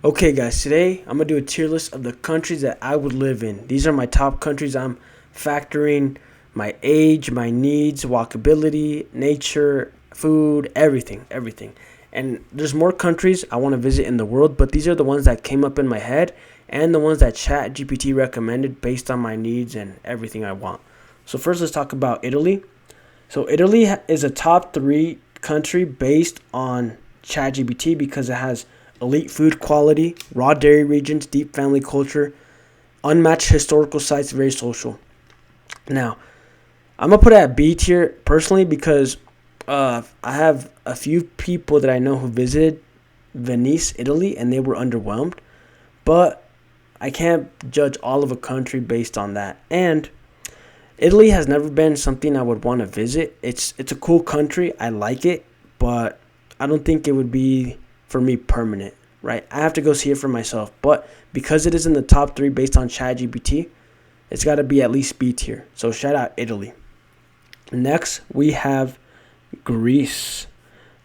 Okay, guys, today I'm gonna do a tier list of the countries that I would live in. These are my top countries. I'm factoring my age, my needs, walkability, nature, food, everything. And there's more countries I want to visit in the world, but these are the ones that came up in my head and the ones that ChatGPT recommended based on my needs and everything I want. So first, let's talk about Italy. So Italy is a top three country based on ChatGPT because it has elite food quality, raw dairy regions, deep family culture, unmatched historical sites, very social. Now, I'm gonna put it at B tier personally because I have a few people that I know who visited Venice, Italy, and they were underwhelmed. But I can't judge all of a country based on that. And Italy has never been something I would want to visit. It's a cool country. I like it, but I don't think it would be for me permanent, right? I have to go see it for myself. But because it is in the top three based on ChatGPT, it's got to be at least B tier. So shout out Italy. Next, we have Greece.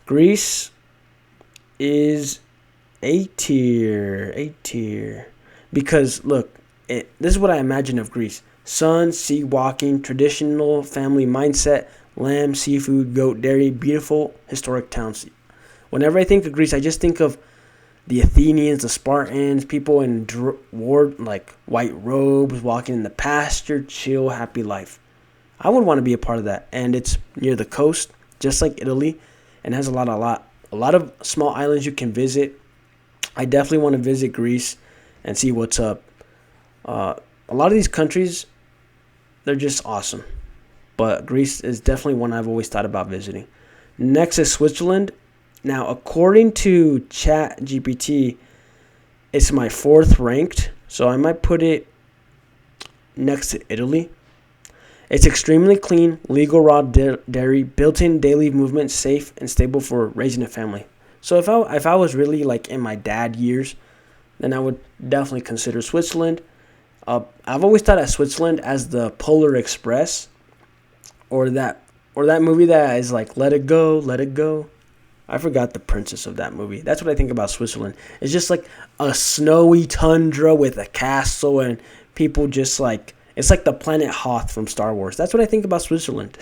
Greece is A tier. A tier. Because, look, this is what I imagine of Greece. Sun, sea walking, traditional family mindset, lamb, seafood, goat, dairy, beautiful historic towns. Whenever I think of Greece, I just think of the Athenians, the Spartans, people in like white robes, walking in the pasture, chill, happy life. I would want to be a part of that, and it's near the coast, just like Italy, and has a lot of small islands you can visit. I definitely want to visit Greece and see what's up. A lot of these countries, they're just awesome, but Greece is definitely one I've always thought about visiting. Next is Switzerland. Now, according to ChatGPT, it's my fourth ranked, so I might put it next to Italy. It's extremely clean, legal raw dairy, built-in daily movement, safe and stable for raising a family. So if I was really like in my dad years, then I would definitely consider Switzerland. I've always thought of Switzerland as the Polar Express, or that movie that is like Let It Go, Let It Go. I forgot the princess of that movie. That's what I think about Switzerland. It's just like a snowy tundra with a castle and people just like, it's like the planet Hoth from Star Wars. That's what I think about Switzerland.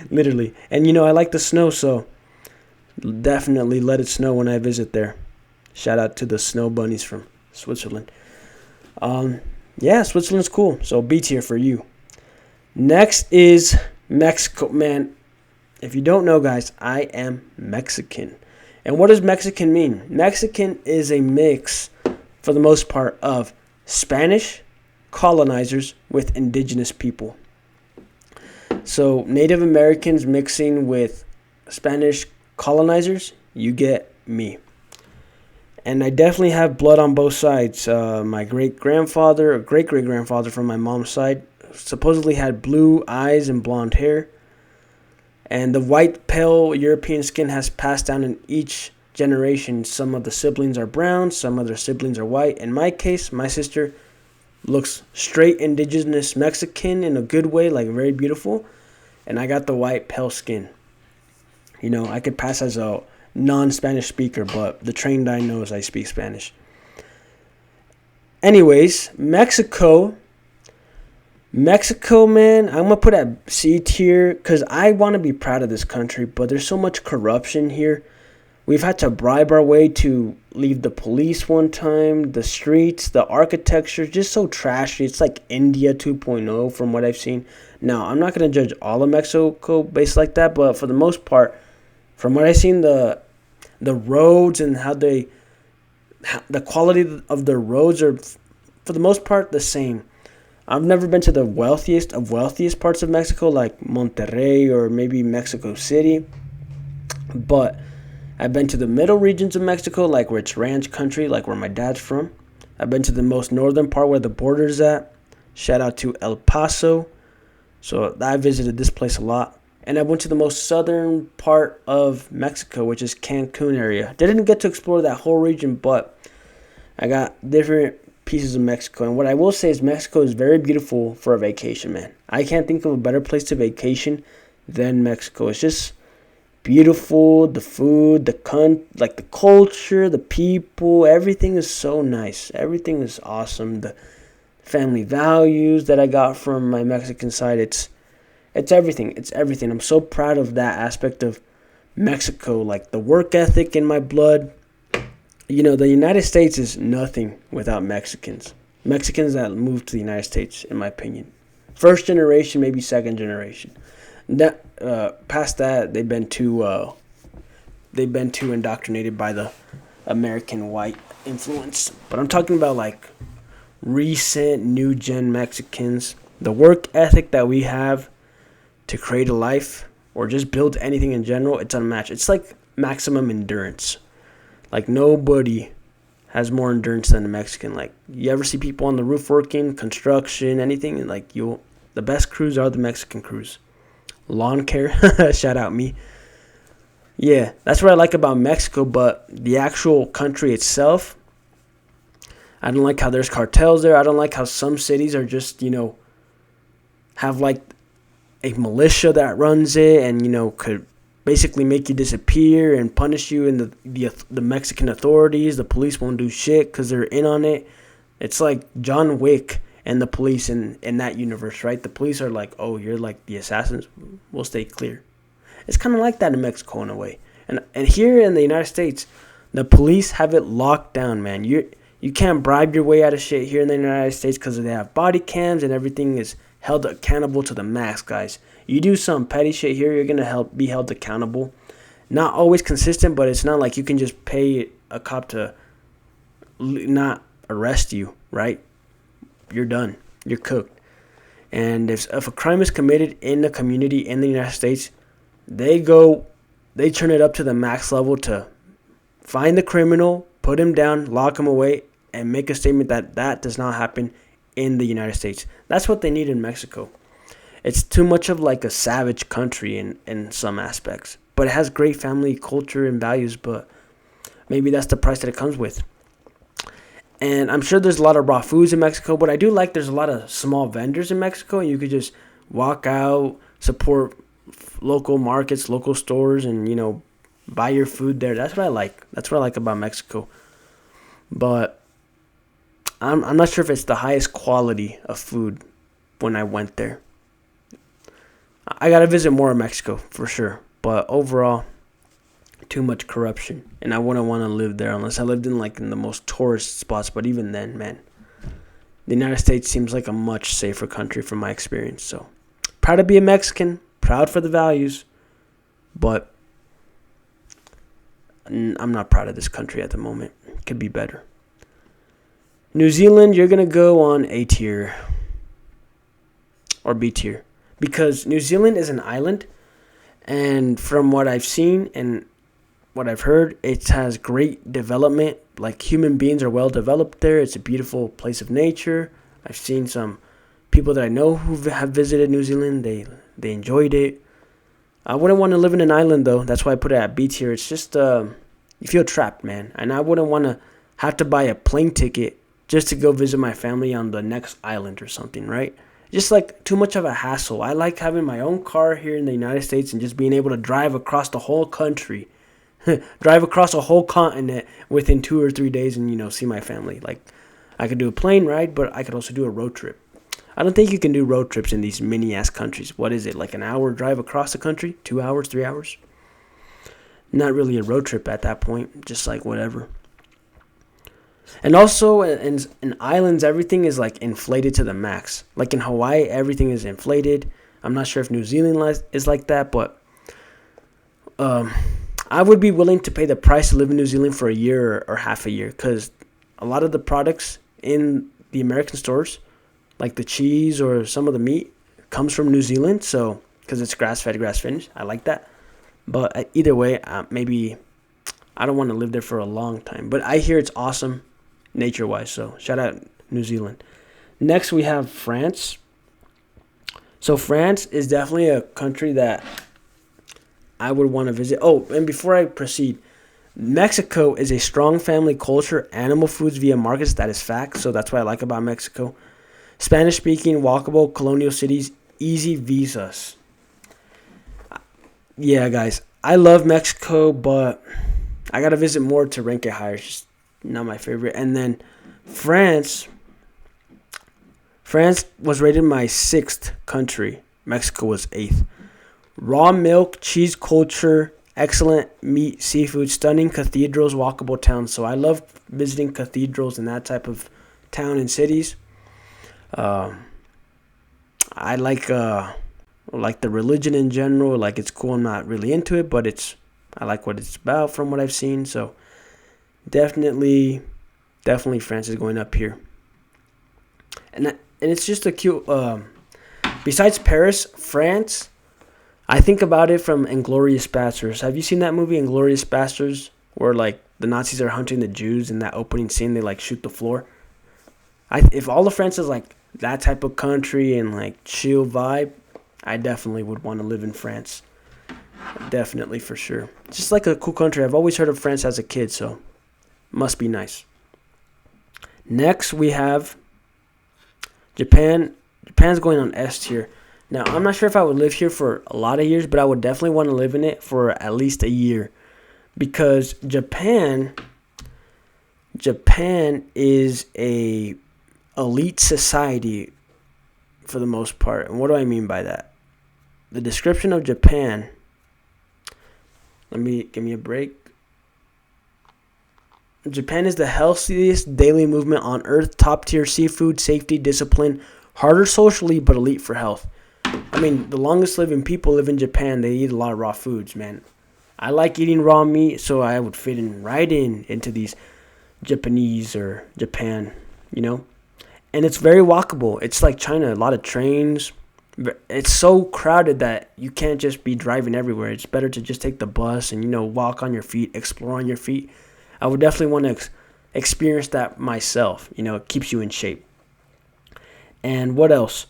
Literally. And I like the snow, so definitely let it snow when I visit there. Shout out to the snow bunnies from Switzerland. Yeah, Switzerland's cool. So B tier for you. Next is Mexico. Man, if you don't know, guys, I am Mexican. And what does Mexican mean? Mexican is a mix, for the most part, of Spanish colonizers with indigenous people. So Native Americans mixing with Spanish colonizers, you get me. And I definitely have blood on both sides. My great-great-grandfather from my mom's side supposedly had blue eyes and blonde hair. And the white, pale European skin has passed down in each generation. Some of the siblings are brown, some of their siblings are white. In my case, my sister looks straight indigenous Mexican in a good way, like very beautiful. And I got the white, pale skin. I could pass as a non-Spanish speaker, but the trained eye knows I speak Spanish. Anyways, Mexico, man, I'm going to put at C tier because I want to be proud of this country, but there's so much corruption here. We've had to bribe our way to leave the police one time. The streets, the architecture, just so trashy. It's like India 2.0 from what I've seen. Now, I'm not going to judge all of Mexico based like that, but for the most part, from what I've seen, the roads and the quality of the roads are, for the most part, the same. I've never been to the wealthiest parts of Mexico, like Monterrey or maybe Mexico City. But I've been to the middle regions of Mexico, like where it's ranch country, like where my dad's from. I've been to the most northern part where the border's at. Shout out to El Paso. So I visited this place a lot. And I went to the most southern part of Mexico, which is Cancun area. Didn't get to explore that whole region, but I got different pieces of Mexico. And what I will say is Mexico is very beautiful for a vacation, man. I can't think of a better place to vacation than Mexico. It's just beautiful. The food, like the culture, the people, everything is so nice. Everything is awesome. The family values that I got from my Mexican side, it's everything. It's everything. I'm so proud of that aspect of Mexico, like the work ethic in my blood. The United States is nothing without Mexicans. Mexicans that moved to the United States, in my opinion. First generation, maybe second generation. That past that, they've been too indoctrinated by the American white influence. But I'm talking about like recent new gen Mexicans. The work ethic that we have to create a life or just build anything in general, it's unmatched. It's like maximum endurance. Like nobody has more endurance than a Mexican. Like you ever see people on the roof working, construction, anything, and like the best crews are the Mexican crews. Lawn care, shout out me. Yeah, that's what I like about Mexico, but the actual country itself, I don't like how there's cartels there. I don't like how some cities are just, have like a militia that runs it and, could basically make you disappear and punish you, and the Mexican authorities, the police won't do shit because they're in on it. It's like John Wick and the police in that universe, right? The police are like, oh, you're like the assassins. We'll stay clear. It's kind of like that in Mexico in a way. And here in the United States, the police have it locked down, man. You can't bribe your way out of shit here in the United States because they have body cams and everything is held accountable to the max, guys. You do some petty shit here, you're going to be held accountable. Not always consistent, but it's not like you can just pay a cop to not arrest you, right? You're done. You're cooked. And if a crime is committed in the community in the United States, they turn it up to the max level to find the criminal, put him down, lock him away, and make a statement that does not happen in the United States. That's what they need in Mexico. It's too much of like a savage country in some aspects. But it has great family culture and values, but maybe that's the price that it comes with. And I'm sure there's a lot of raw foods in Mexico, but I do like there's a lot of small vendors in Mexico, and you could just walk out, support local markets, local stores, and, buy your food there. That's what I like. That's what I like about Mexico. But I'm not sure if it's the highest quality of food when I went there. I got to visit more of Mexico for sure. But overall, too much corruption. And I wouldn't want to live there unless I lived in the most tourist spots. But even then, man, the United States seems like a much safer country from my experience. So proud to be a Mexican. Proud for the values. But I'm not proud of this country at the moment. It could be better. New Zealand, you're going to go on A tier or B tier because New Zealand is an island, and from what I've seen and what I've heard, it has great development. Like human beings are well developed there. It's a beautiful place of nature. I've seen some people that I know who have visited New Zealand. They enjoyed it. I wouldn't want to live in an island though. That's why I put it at B tier. It's just you feel trapped, man. And I wouldn't want to have to buy a plane ticket just to go visit my family on the next island or something, right? Just like too much of a hassle. I like having my own car here in the United States and just being able to drive across the whole country, drive across a whole continent within 2 or 3 days and, see my family. Like I could do a plane ride, but I could also do a road trip. I don't think you can do road trips in these mini-ass countries. What is it, like an hour drive across the country? 2 hours, 3 hours? Not really a road trip at that point, just like whatever. And also, in islands, everything is like inflated to the max. Like in Hawaii, everything is inflated. I'm not sure if New Zealand is like that, but I would be willing to pay the price to live in New Zealand for a year or half a year, because a lot of the products in the American stores, like the cheese or some of the meat, comes from New Zealand. So, because it's grass-fed, grass-finished, I like that. But either way, maybe I don't want to live there for a long time. But I hear it's awesome nature-wise. So shout out New Zealand. Next, we have France. So France is definitely a country that I would want to visit. Oh, and before I proceed, Mexico is a strong family culture, animal foods via markets. That is fact. So that's what I like about Mexico. Spanish-speaking, walkable colonial cities, easy visas. Yeah, guys, I love Mexico, but I gotta visit more to rank it higher. It's just not my favorite. And then France. France was rated my sixth country. Mexico was eighth. Raw milk, cheese culture, excellent meat, seafood, stunning cathedrals, walkable towns. So I love visiting cathedrals and that type of town and cities. I like the religion in general. Like, it's cool. I'm not really into it, but I like what it's about from what I've seen. So definitely France is going up here. And it's just a cute. Besides Paris, France. I think about it from Inglourious Basterds. Have you seen that movie, Inglourious Basterds, where like the Nazis are hunting the Jews in that opening scene? They like shoot the floor. If all of France is like that type of country and like chill vibe, I definitely would want to live in France. Definitely, for sure. It's just like a cool country. I've always heard of France as a kid, so must be nice. Next, we have Japan. Japan's going on S tier. Now, I'm not sure if I would live here for a lot of years, but I would definitely want to live in it for at least a year, because Japan is a elite society for the most part. And what do I mean by that? The description of Japan. Give me a break. Japan is the healthiest daily movement on earth. Top tier seafood, safety, discipline, harder socially, but elite for health. I mean, the longest living people live in Japan. They eat a lot of raw foods, man. I like eating raw meat, so I would fit in right into these Japanese or Japan, you know? And it's very walkable. It's like China, a lot of trains. It's so crowded that you can't just be driving everywhere. It's better to just take the bus and, walk on your feet, explore on your feet. I would definitely want to experience that myself. It keeps you in shape. And what else?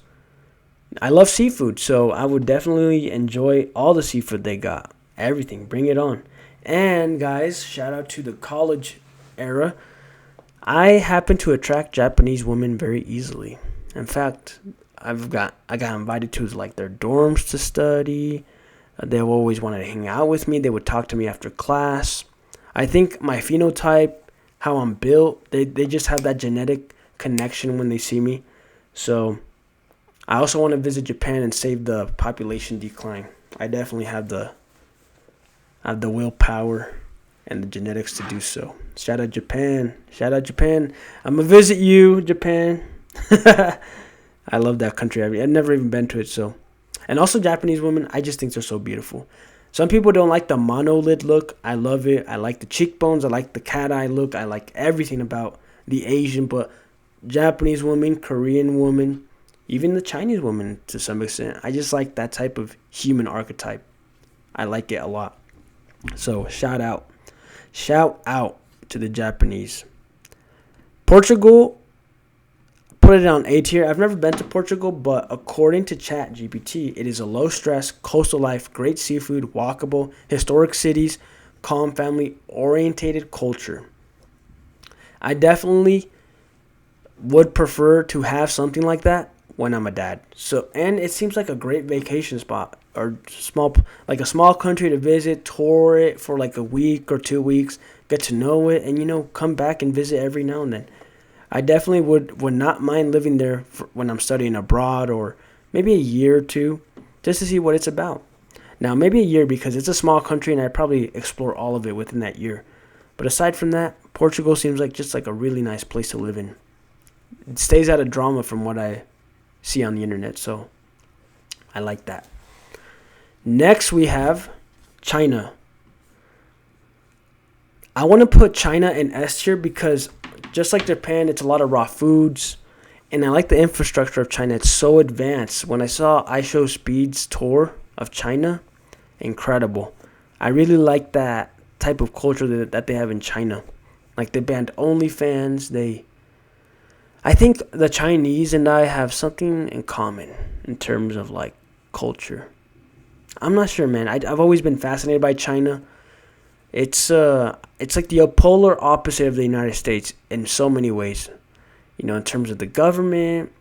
I love seafood, so I would definitely enjoy all the seafood they got. Everything. Bring it on. And, guys, shout out to the college era. I happen to attract Japanese women very easily. In fact, I got invited to like their dorms to study. They always wanted to hang out with me. They would talk to me after class. I think my phenotype, how I'm built, they just have that genetic connection when they see me. So I also want to visit Japan and save the population decline. I definitely have the willpower and the genetics to do so. Shout out Japan. Shout out Japan. I'm going to visit you, Japan. I love that country. I've never even been to it. So, and also Japanese women, I just think they're so beautiful. Some people don't like the monolid look. I love it. I like the cheekbones. I like the cat eye look. I like everything about the Asian, but Japanese woman, Korean woman, even the Chinese woman to some extent. I just like that type of human archetype. I like it a lot. So shout out to the Japanese. Portugal, put it on A tier. I've never been to Portugal, but according to ChatGPT, it is a low-stress, coastal life, great seafood, walkable, historic cities, calm, family-orientated culture. I definitely would prefer to have something like that when I'm a dad. So, and it seems like a great vacation spot, or a small country to visit, tour it for like a week or 2 weeks, get to know it, and come back and visit every now and then. I definitely would not mind living there when I'm studying abroad, or maybe a year or two, just to see what it's about. Now, maybe a year because it's a small country and I'd probably explore all of it within that year. But aside from that, Portugal seems like just like a really nice place to live in. It stays out of drama from what I see on the internet, so I like that. Next, we have China. I want to put China in S tier because just like Japan, it's a lot of raw foods. And I like the infrastructure of China. It's so advanced. When I saw iShowSpeed's tour of China, incredible. I really like that type of culture that they have in China. Like, they banned OnlyFans. I think the Chinese and I have something in common in terms of, like, culture. I'm not sure, man. I've always been fascinated by China. It's like the polar opposite of the United States in so many ways. In terms of the government,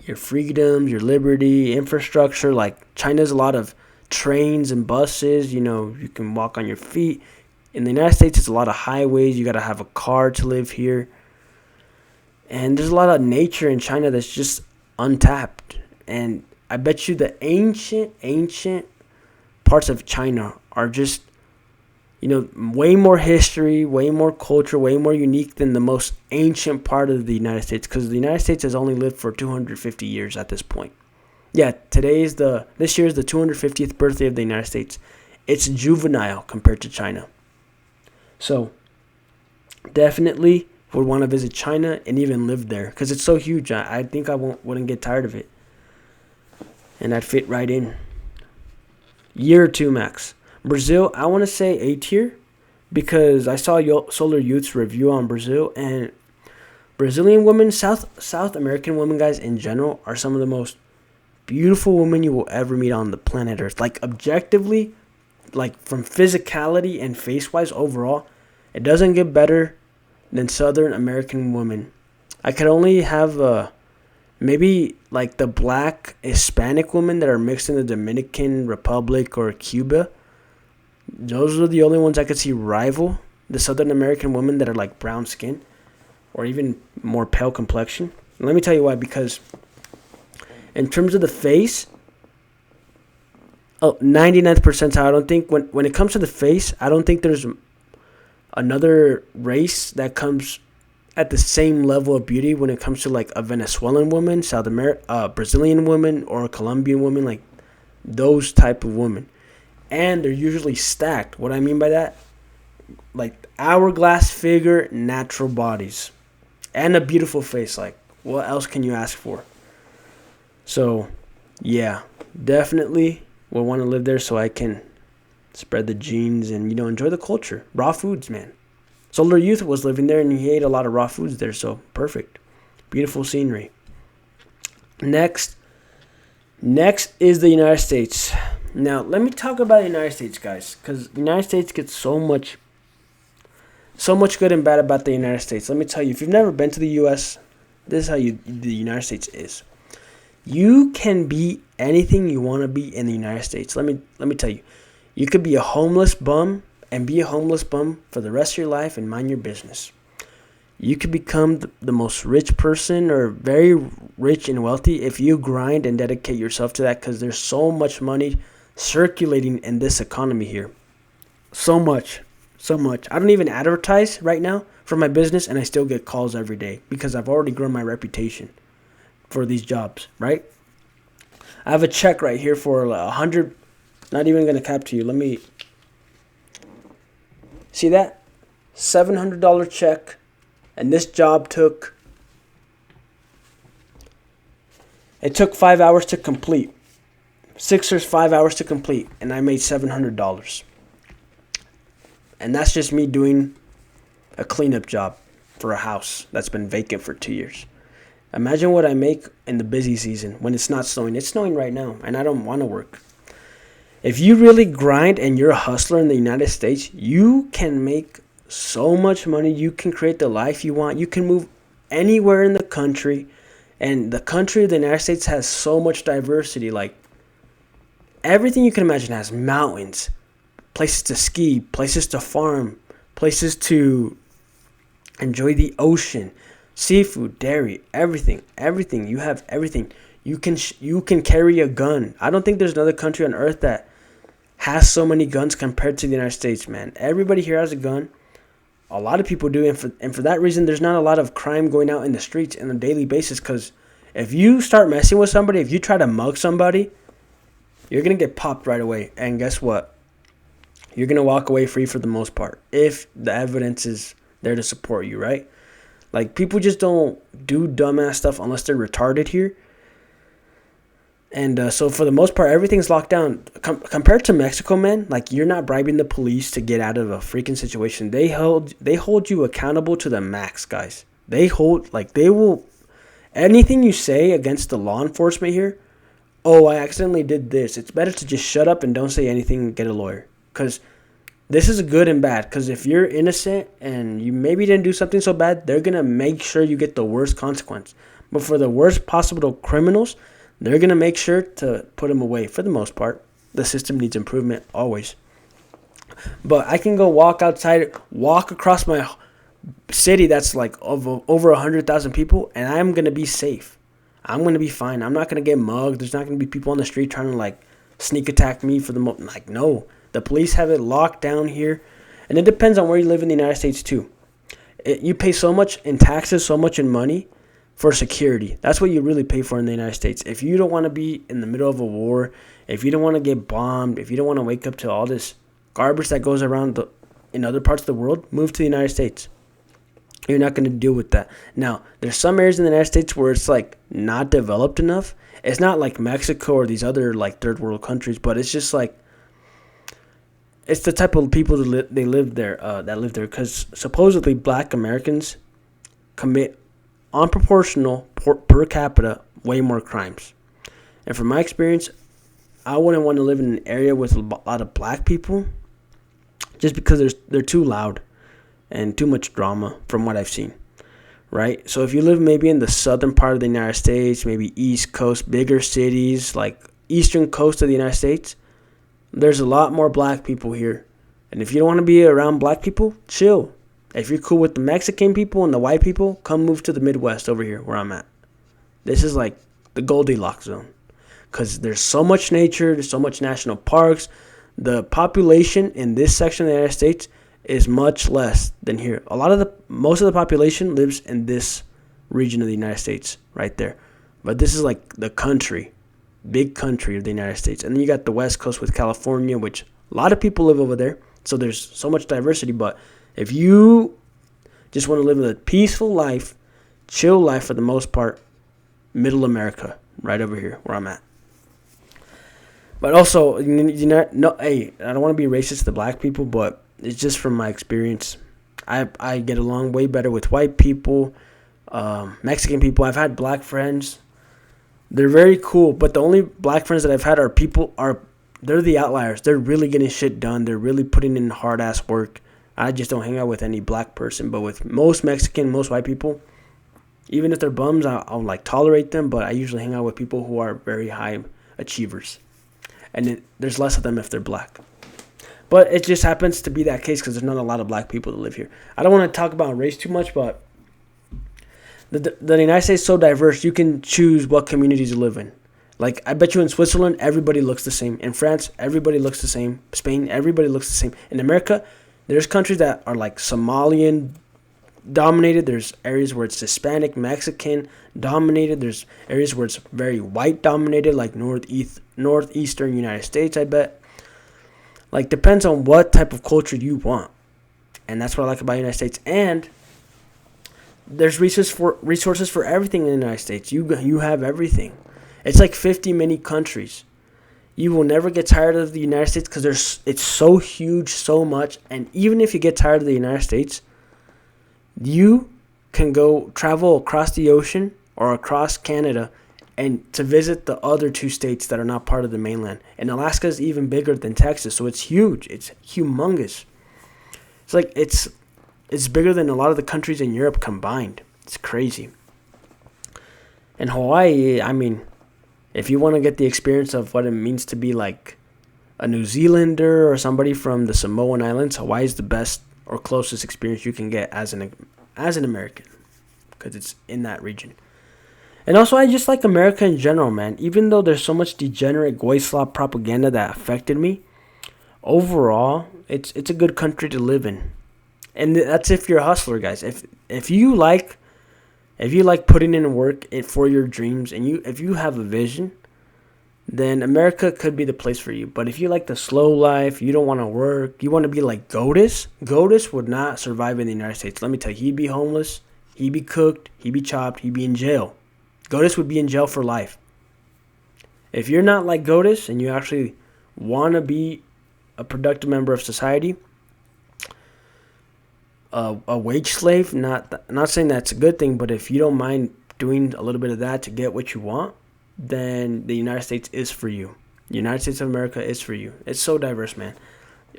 your freedoms, your liberty, infrastructure. Like, China's a lot of trains and buses. You can walk on your feet. In the United States, it's a lot of highways. You got to have a car to live here. And there's a lot of nature in China that's just untapped. And I bet you the ancient parts of China are just, way more history, way more culture, way more unique than the most ancient part of the United States. Because the United States has only lived for 250 years at this point. Yeah, this year is the 250th birthday of the United States. It's juvenile compared to China. So, definitely would want to visit China and even live there because it's so huge. I think I wouldn't get tired of it. And I'd fit right in. Year or two max. Brazil, I want to say A tier because I saw Solar Youth's review on Brazil, and Brazilian women, South American women, guys, in general, are some of the most beautiful women you will ever meet on the planet Earth. Like, objectively, like, from physicality and face-wise overall, it doesn't get better than Southern American women. I could only have maybe like the black Hispanic women that are mixed in the Dominican Republic or Cuba. Those are the only ones I could see rival the Southern American women that are like brown skin or even more pale complexion. And let me tell you why. Because in terms of the face, 99th percentile, I don't think when it comes to the face, I don't think there's another race that comes at the same level of beauty when it comes to like a Venezuelan woman, Brazilian woman, or a Colombian woman, like those type of women. And they're usually stacked. What I mean by that, like hourglass figure, natural bodies, and a beautiful face. Like, what else can you ask for? So, yeah, definitely will want to live there so I can spread the genes and, enjoy the culture. Raw foods, man. Solar Youth was living there and he ate a lot of raw foods there, so perfect. Beautiful scenery. Next is the United States. Now, let me talk about the United States, guys, because the United States gets so much good and bad about the United States. Let me tell you, if you've never been to the U.S., this is how the United States is. You can be anything you want to be in the United States. Let me tell you. You could be a homeless bum and be a homeless bum for the rest of your life and mind your business. You could become the most rich person or very rich and wealthy if you grind and dedicate yourself to that, because there's so much money circulating in this economy here. So much. I don't even advertise right now for my business and I still get calls every day because I've already grown my reputation for these jobs, right? I have a check right here for 100. Not even going to cap to you. Let me see that $700 check, and this job took 5 hours to complete. 6 or 5 hours to complete, and I made $700. And that's just me doing a cleanup job for a house that's been vacant for 2 years. Imagine what I make in the busy season when it's not snowing. It's snowing right now, and I don't want to work. If you really grind and you're a hustler in the United States, you can make so much money. You can create the life you want. You can move anywhere in the country. And the country of the United States has so much diversity. Like, everything you can imagine has mountains, places to ski, places to farm, places to enjoy the ocean, seafood, dairy, everything. You have everything. You can carry a gun. I don't think there's another country on earth that has so many guns compared to the United States, man. Everybody here has a gun. A lot of people do, and for that reason, there's not a lot of crime going out in the streets on a daily basis. Because if you start messing with somebody, if you try to mug somebody, you're gonna get popped right away. And guess what? You're gonna walk away free for the most part if the evidence is there to support you, right? Like, people just don't do dumbass stuff unless they're retarded here. And so for the most part, everything's locked down. Compared to Mexico, man, like, you're not bribing the police to get out of a freaking situation. They hold you accountable to the max, guys. They will, anything you say against the law enforcement here, I accidentally did this. It's better to just shut up and don't say anything and get a lawyer. Because this is good and bad. Because if you're innocent and you maybe didn't do something so bad, they're going to make sure you get the worst consequence. But for the worst possible criminals, they're going to make sure to put them away for the most part. The system needs improvement always. But I can go walk outside, walk across my city that's like over 100,000 people, and I'm gonna be safe. I'm gonna be fine. I'm not gonna get mugged. There's not gonna be people on the street trying to like sneak attack me for the like no. The police have it locked down here, and it depends on where you live in the United States too. You pay so much in taxes, so much in money for security. That's what you really pay for in the United States. If you don't want to be in the middle of a war, if you don't want to get bombed, if you don't want to wake up to all this garbage that goes around in other parts of the world, move to the United States. You're not going to deal with that. Now, there's some areas in the United States where it's like not developed enough. It's not like Mexico or these other like third world countries, but it's just like it's the type of people that live there because supposedly black Americans commit unproportional per capita way more crimes. And from my experience, I wouldn't want to live in an area with a lot of black people just because they're too loud and too much drama from what I've seen, right? So if you live maybe in the southern part of the United States, maybe East Coast, bigger cities, like eastern coast of the United States, there's a lot more black people here. And if you don't want to be around black people, chill. If you're cool with the Mexican people and the white people, come move to the Midwest over here where I'm at. This is like the Goldilocks zone because there's so much nature, there's so much national parks. The population in this section of the United States is much less than here. Most of the population lives in this region of the United States right there. But this is like the country, big country of the United States. And then you got the West Coast with California, which a lot of people live over there. So there's so much diversity. But if you just want to live a peaceful life, chill life for the most part, middle America, right over here where I'm at. But also, I don't want to be racist to black people, but it's just from my experience. I get along way better with white people, Mexican people. I've had black friends. They're very cool, but the only black friends that I've had they're the outliers. They're really getting shit done. They're really putting in hard-ass work. I just don't hang out with any black person. But with most Mexican, most white people, even if they're bums, I'll like tolerate them. But I usually hang out with people who are very high achievers. And there's less of them if they're black. But it just happens to be that case because there's not a lot of black people that live here. I don't want to talk about race too much, but the United States is so diverse, you can choose what communities you live in. Like, I bet you in Switzerland, everybody looks the same. In France, everybody looks the same. Spain, everybody looks the same. In America, there's countries that are like Somalian dominated. There's areas where it's Hispanic, Mexican dominated. There's areas where it's very white dominated, like northeastern United States, I bet. Like, depends on what type of culture you want. And that's what I like about the United States. And there's resources for everything in the United States. You have everything. It's like 50 mini countries. You will never get tired of the United States because it's so huge, so much. And even if you get tired of the United States, you can go travel across the ocean or across Canada and to visit the other two states that are not part of the mainland. And Alaska is even bigger than Texas, so it's huge. It's humongous. It's like it's bigger than a lot of the countries in Europe combined. It's crazy. And Hawaii, I mean, if you want to get the experience of what it means to be like a New Zealander or somebody from the Samoan Islands, Hawaii is the best or closest experience you can get as an American because it's in that region. And also, I just like America in general, man. Even though there's so much degenerate Goyslop propaganda that affected me, overall, it's a good country to live in. And that's if you're a hustler, guys. If you like putting in work for your dreams and if you have a vision, then America could be the place for you. But if you like the slow life, you don't want to work, you want to be like Godis would not survive in the United States. Let me tell you, he'd be homeless, he'd be cooked, he'd be chopped, he'd be in jail. Godis would be in jail for life. If you're not like Godis and you actually want to be a productive member of society, a wage slave, not saying that's a good thing, but if you don't mind doing a little bit of that to get what you want, then the United States is for you. The United States of America is for you. It's so diverse, man.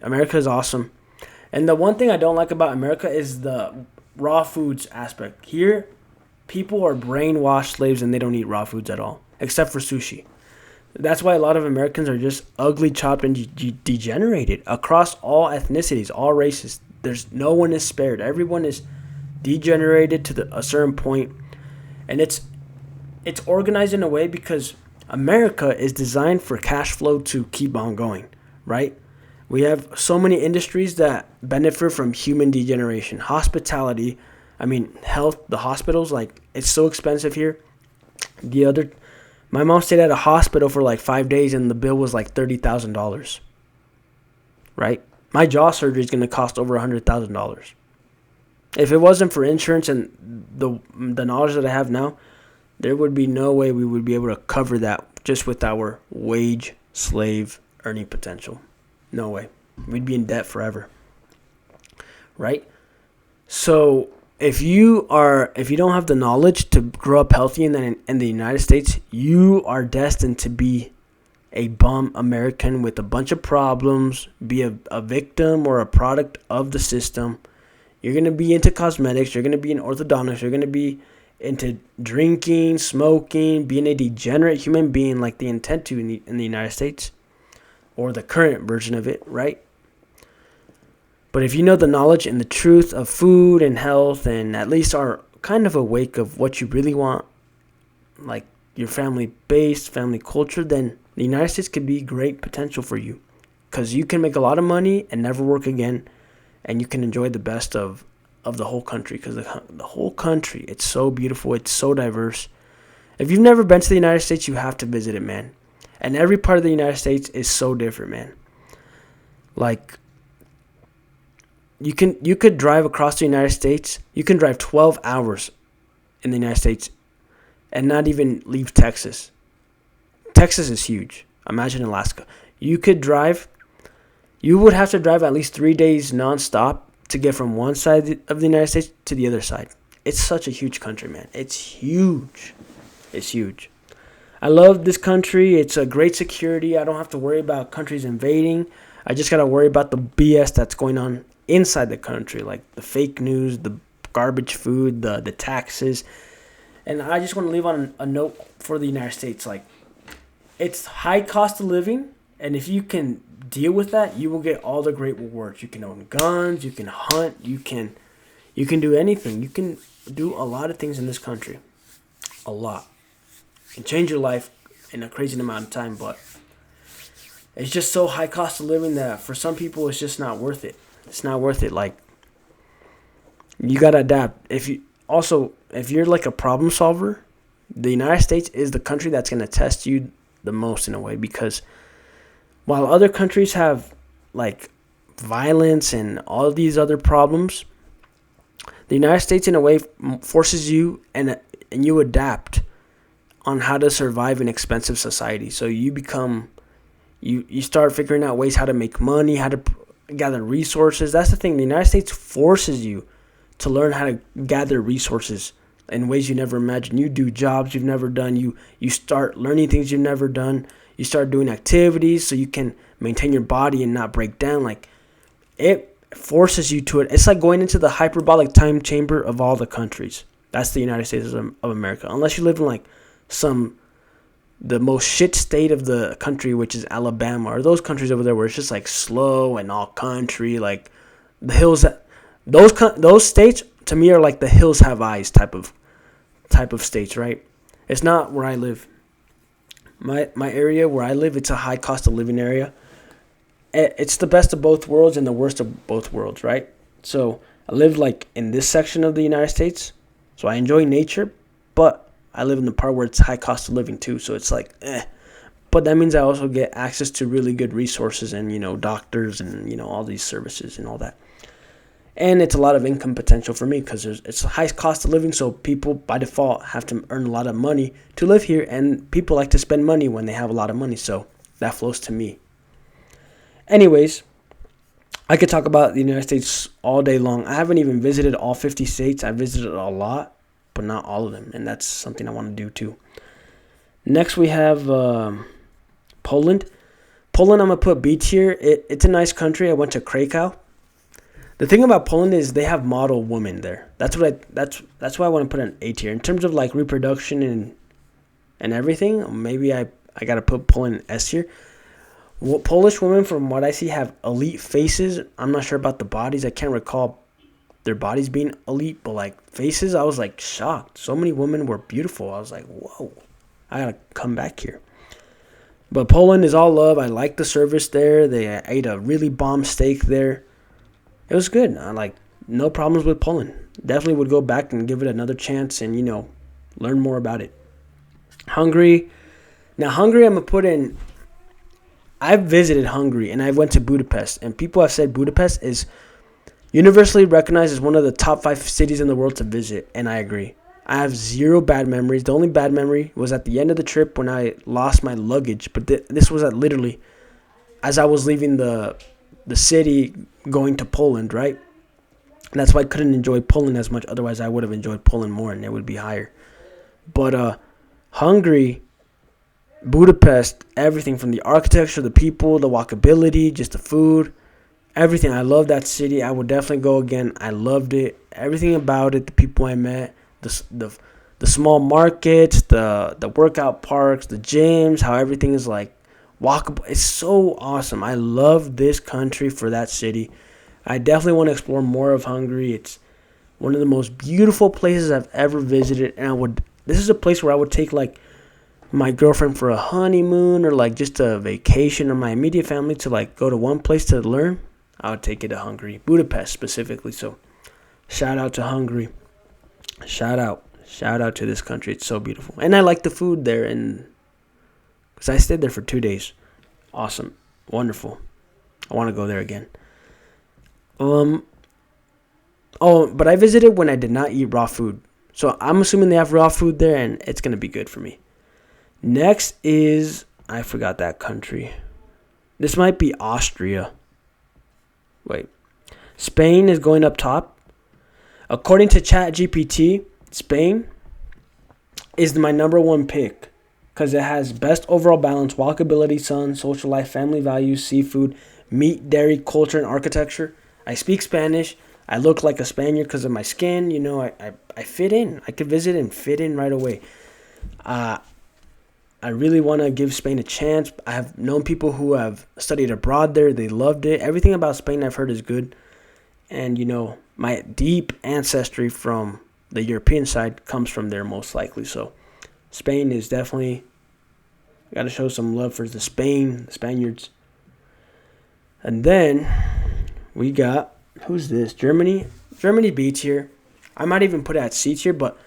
America is awesome. And the one thing I don't like about America is the raw foods aspect. Here, people are brainwashed slaves and they don't eat raw foods at all, except for sushi. That's why a lot of Americans are just ugly, chopped, and degenerated across all ethnicities, all races. There's no one is spared. Everyone is degenerated to a certain point, and it's organized in a way because America is designed for cash flow to keep on going, right? We have so many industries that benefit from human degeneration. Hospitality, I mean, health, the hospitals, like, it's so expensive here. My mom stayed at a hospital for like 5 days and the bill was like $30,000, right? My jaw surgery is going to cost over $100,000. If it wasn't for insurance and the knowledge that I have now, there would be no way we would be able to cover that just with our wage slave earning potential. No way. We'd be in debt forever. Right? So if you don't have the knowledge to grow up healthy in the United States, you are destined to be a bum American with a bunch of problems, be a victim or a product of the system. You're going to be into cosmetics. You're going to be in orthodontics. You're going to be into drinking, smoking, being a degenerate human being like they intend to in the United States, or the current version of it, right? But if you know the knowledge and the truth of food and health, and at least are kind of awake of what you really want, like your family-based, family culture, then the United States could be great potential for you, because you can make a lot of money and never work again, and you can enjoy the best of the whole country, because the whole country, it's so beautiful, it's so diverse. If you've never been to the United States, you have to visit it, man. And every part of the United States is so different, man. Like, you could drive across the United States. You can drive 12 hours in the United States and not even leave Texas. Texas is huge. Imagine Alaska. You would have to drive at least 3 days nonstop to get from one side of the United States to the other side. It's such a huge country, man. It's huge. It's huge. I love this country. It's a great security. I don't have to worry about countries invading. I just got to worry about the BS that's going on inside the country, like the fake news, the garbage food, the taxes. And I just want to leave on a note for the United States. Like, it's high cost of living, and if you can deal with that, you will get all the great rewards. You can own guns, you can hunt, you can do anything. You can do a lot of things in this country. A lot. And change your life in a crazy amount of time, but it's just so high cost of living that for some people it's just not worth it. It's not worth it. Like, you gotta adapt. If you're like a problem solver, the United States is the country that's gonna test you the most in a way, because while other countries have like violence and all these other problems, the United States in a way forces you and you adapt on how to survive in expensive society. So you start figuring out ways how to make money, how to gather resources. That's the thing. The United States forces you to learn how to gather resources in ways you never imagined. You do jobs you've never done. You start learning things you've never done. You start doing activities so you can maintain your body and not break down. Like, it forces you to it. It's like going into the hyperbolic time chamber of all the countries. That's the United States of America. Unless you live in like the most shit state of the country, which is Alabama, or those countries over there where it's just like slow and all country, like the hills. Those states to me are like the hills have eyes type of states, right? It's not where I live. My area where I live, it's a high cost of living area. It's the best of both worlds and the worst of both worlds, right? So I live like in this section of the United States, so I enjoy nature, but I live in the part where it's high cost of living too, so it's like, But that means I also get access to really good resources and, doctors and, all these services and all that. And it's a lot of income potential for me because it's a high cost of living, so people by default have to earn a lot of money to live here, and people like to spend money when they have a lot of money, so that flows to me. Anyways, I could talk about the United States all day long. I haven't even visited all 50 states. I visited a lot, but not all of them, and that's something I want to do too. Next, we have Poland. Poland, I'm going to put B tier. It's a nice country. I went to Krakow. The thing about Poland is they have model women there. That's why I want to put an A tier. In terms of like reproduction and everything, maybe I I gotta put Poland in S tier. Well, Polish women, from what I see, have elite faces. I'm not sure about the bodies. I can't recall their bodies being elite, but like faces, I was like shocked. So many women were beautiful. I was like, whoa, I gotta come back here. But Poland is all love. I like the service there. I ate a really bomb steak there. It was good. I like no problems with Poland. Definitely would go back and give it another chance and learn more about it. Hungary. Now Hungary, I'm gonna put in. I've visited Hungary and I went to Budapest, and people have said Budapest is universally recognized as one of the top 5 cities in the world to visit, and I agree. I have zero bad memories. The only bad memory was at the end of the trip when I lost my luggage, but this was literally as I was leaving the city going to Poland, right? And that's why I couldn't enjoy Poland as much. Otherwise, I would have enjoyed Poland more, and it would be higher. But Hungary, Budapest, everything from the architecture, the people, the walkability, just the food, everything. I love that city. I would definitely go again. I loved it. Everything about it, the people I met, the small markets, the workout parks, the gyms, how everything is like walkable. It's so awesome. I love this country for that city. I definitely want to explore more of Hungary. It's one of the most beautiful places I've ever visited, and this is a place where I would take like my girlfriend for a honeymoon or like just a vacation, or my immediate family to like go to one place to learn. I would take it to Hungary, Budapest specifically. So shout out to Hungary. Shout out to this country. It's so beautiful. And I like the food there, and because I stayed there for 2 days. Awesome. Wonderful. I want to go there again. But I visited when I did not eat raw food. So I'm assuming they have raw food there, and it's going to be good for me. Next is, I forgot that country. This might be Austria. Wait. Spain is going up top. According to ChatGPT, Spain is my number 1 pick because it has best overall balance, walkability, sun, social life, family values, seafood, meat, dairy, culture, and architecture. I speak Spanish. I look like a Spaniard because of my skin. I fit in. I could visit and fit in right away. I really want to give Spain a chance. I have known people who have studied abroad there. They loved it. Everything about Spain I've heard is good. And, my deep ancestry from the European side comes from there most likely. So Spain is definitely, got to show some love for the Spaniards. And then we got, who's this? Germany. Germany B tier. I might even put it at C tier, but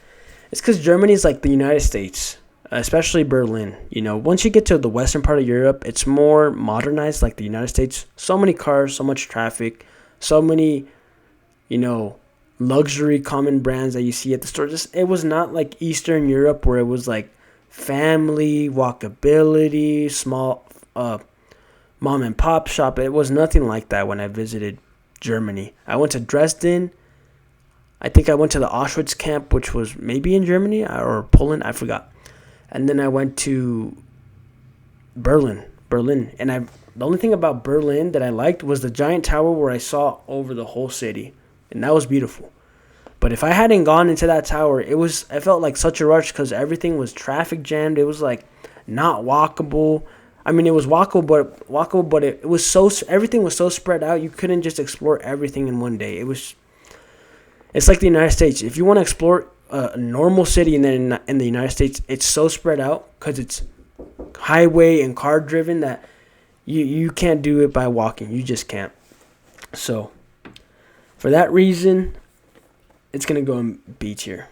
it's because Germany is like the United States. Especially Berlin. Once you get to the western part of Europe, it's more modernized like the United States. So many cars, so much traffic, so many, luxury common brands that you see at the store. It was not like Eastern Europe where it was like family, walkability, small mom and pop shop. It was nothing like that when I visited Germany. I went to Dresden. I think I went to the Auschwitz camp, which was maybe in Germany or Poland. I forgot. And then I went to Berlin. And the only thing about Berlin that I liked was the giant tower where I saw over the whole city. And that was beautiful. But if I hadn't gone into that tower, I felt like such a rush because everything was traffic jammed. It was like not walkable. I mean, it was walkable, but it was everything was so spread out. You couldn't just explore everything in one day. It's like the United States. If you want to explore a normal city in the United States, it's so spread out because it's highway and car driven that you can't do it by walking. You just can't. So for that reason, it's going to go in B tier.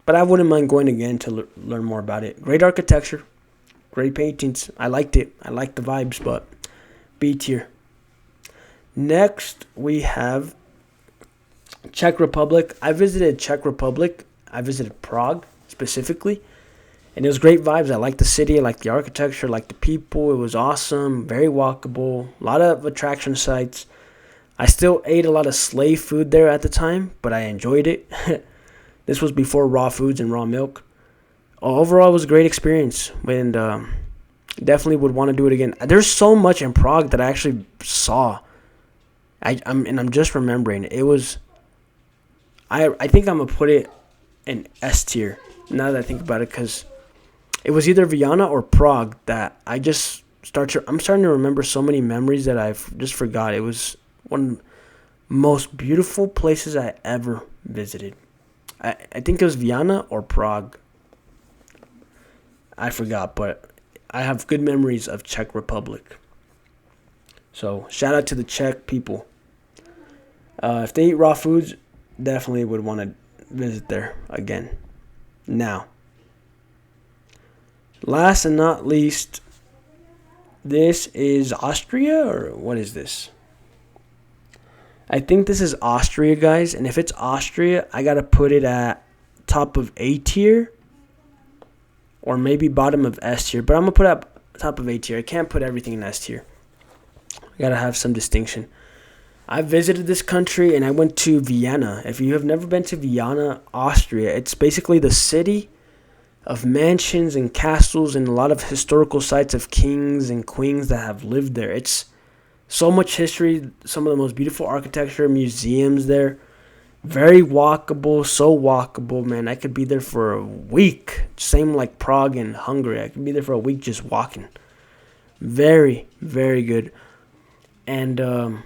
But I wouldn't mind going again to learn more about it. Great architecture, great paintings. I liked it. I liked the vibes, but B tier. Next, we have Czech Republic. I visited Czech Republic. I visited Prague specifically, and it was great vibes. I liked the city, I liked the architecture, I liked the people. It was awesome, very walkable, a lot of attraction sites. I still ate a lot of slave food there at the time, but I enjoyed it. This was before raw foods and raw milk. Overall, it was a great experience, and definitely would want to do it again. There's so much in Prague that I actually saw. I'm just remembering. It was. I think I'm gonna put it in S tier now that I think about it, because It was either Vienna or Prague that I'm starting to remember so many memories that I've just forgot. It was one of the most beautiful places I ever visited. I think it was Vienna or Prague. I forgot, but I have good memories of Czech Republic. So shout out to the Czech people. If they eat raw foods, definitely would want to visit there again. Now, last and not least, this is Austria, or what is this? I think this is Austria, guys. And if it's Austria, I got to put it at top of A tier or maybe bottom of S tier. But I'm going to put it up top of A tier. I can't put everything in S tier. I got to have some distinction. I visited this country and I went to Vienna. If you have never been to Vienna, Austria, it's basically the city of mansions and castles and a lot of historical sites of kings and queens that have lived there. It's so much history, some of the most beautiful architecture, museums there. Very walkable, so walkable, man. I could be there for a week. Same like Prague and Hungary. I could be there for a week just walking. Very, very good. And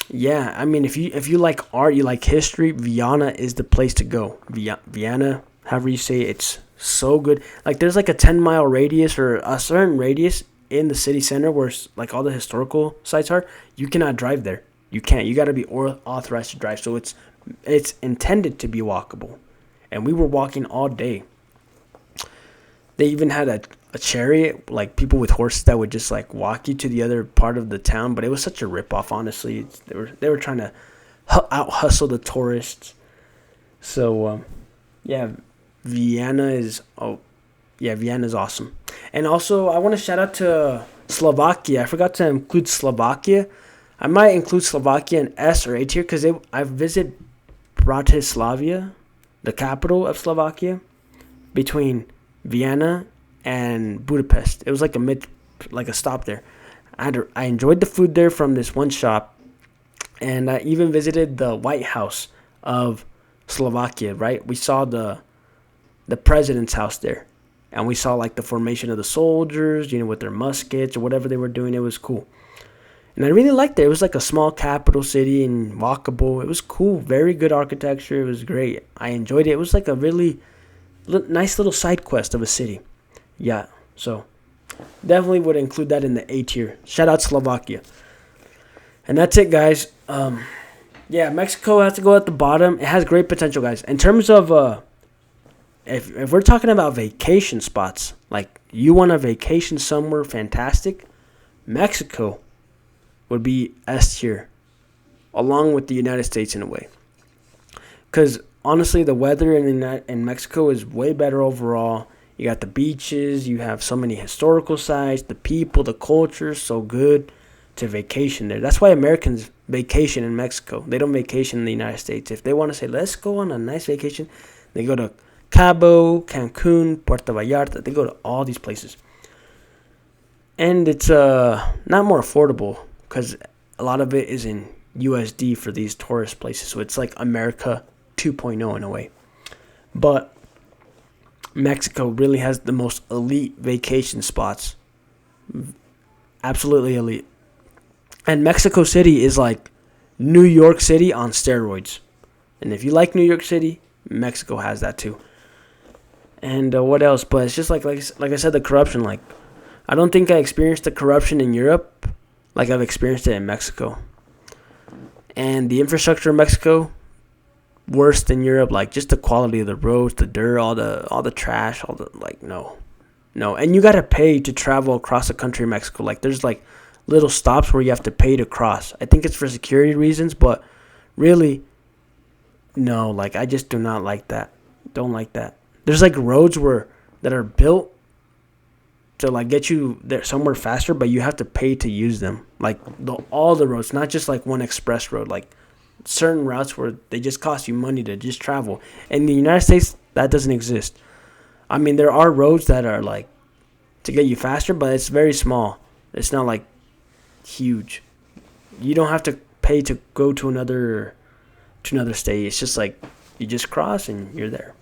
yeah, I mean, if you like art, you like history, Vienna is the place to go. Vienna, however you say it, it's so good. Like, there's like a 10-mile radius or a certain radius in the city center where like all the historical sites are. You cannot drive there. You can't. You got to be authorized to drive. So it's intended to be walkable. And we were walking all day. They even had a chariot, like people with horses that would just like walk you to the other part of the town. But it was such a ripoff, honestly. They were trying to out hustle the tourists. So yeah, Vienna's awesome. And also, I want to shout out to Slovakia. I forgot to include Slovakia. I might include Slovakia in S or A tier because I've visited Bratislava, the capital of Slovakia, between Vienna and Budapest. It was like a stop there. I enjoyed the food there from this one shop, and I even visited the White House of Slovakia. Right, we saw the president's house there, and we saw like the formation of the soldiers, with their muskets or whatever they were doing. It was cool, and I really liked it. It was like a small capital city and walkable. It was cool, very good architecture. It was great. I enjoyed it. It was like a really nice little side quest of a city. Yeah, so definitely would include that in the A tier. Shout out Slovakia. And that's it, guys. Yeah, Mexico has to go at the bottom. It has great potential, guys. In terms of if we're talking about vacation spots, like you want a vacation somewhere fantastic, Mexico would be S tier, along with the United States in a way. Because honestly, the weather in Mexico is way better overall. You got the beaches, you have so many historical sites, the people, the culture, so good to vacation there. That's why Americans vacation in Mexico. They don't vacation in the United States. If they want to say, let's go on a nice vacation, they go to Cabo, Cancun, Puerto Vallarta. They go to all these places. And it's not more affordable because a lot of it is in USD for these tourist places. So it's like America 2.0 in a way. But Mexico really has the most elite vacation spots. Absolutely elite. And Mexico City is like New York City on steroids. And if you like New York City, Mexico has that too. And what else? But it's just like I said, the corruption. Like, I don't think I experienced the corruption in Europe like I've experienced it in Mexico. And the infrastructure in Mexico, worse than Europe. Like, just the quality of the roads, the dirt, all the trash, no. And you gotta pay to travel across the country in Mexico. Like, there's like little stops where you have to pay to cross. I think it's for security reasons, but really, no. Like, I just do not like that. Don't like that. There's like roads that are built to like get you there somewhere faster, but you have to pay to use them. Like all the roads, not just like one express road. Like certain routes where they just cost you money to just travel. In the United States, that doesn't exist. I mean, there are roads that are like to get you faster, but it's very small. It's not like huge. You don't have to pay to go to another state. It's just like you just cross and you're there.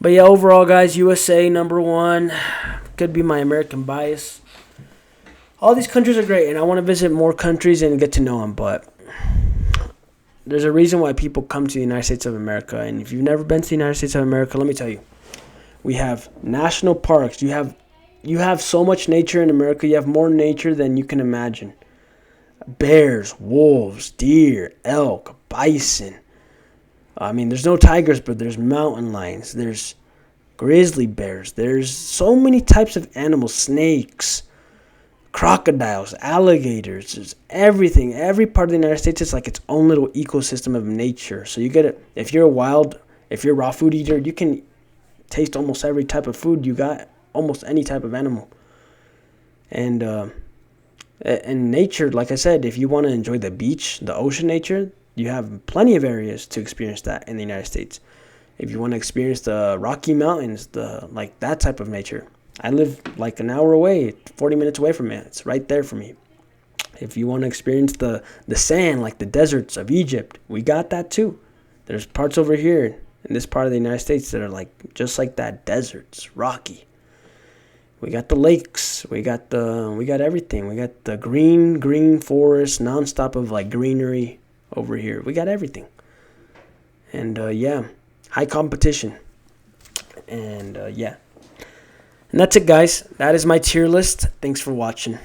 But yeah, overall, guys, USA number one. Could be my American bias. All these countries are great, and I want to visit more countries and get to know them. But there's a reason why people come to the United States of America. And if you've never been to the United States of America, let me tell you, we have national parks. You have so much nature in America. You have more nature than you can imagine. Bears, wolves, deer, elk, bison. I mean, there's no tigers, but there's mountain lions. There's grizzly bears. There's so many types of animals, snakes, crocodiles, alligators. There's everything. Every part of the United States is like its own little ecosystem of nature. So you get it. If you're a raw food eater, you can taste almost every type of food. You got almost any type of animal. And nature, like I said, if you want to enjoy the beach, the ocean nature, you have plenty of areas to experience that in the United States. If you want to experience the Rocky Mountains, like that type of nature, I live like an hour away, 40 minutes away from it. It's right there for me. If you want to experience the sand, like the deserts of Egypt, we got that too. There's parts over here in this part of the United States that are like just like that, deserts, rocky. We got the lakes. We got everything. We got the green forest, nonstop of like greenery over here. We got everything. And yeah, high competition. And yeah. And that's it, guys. That is my tier list. Thanks for watching.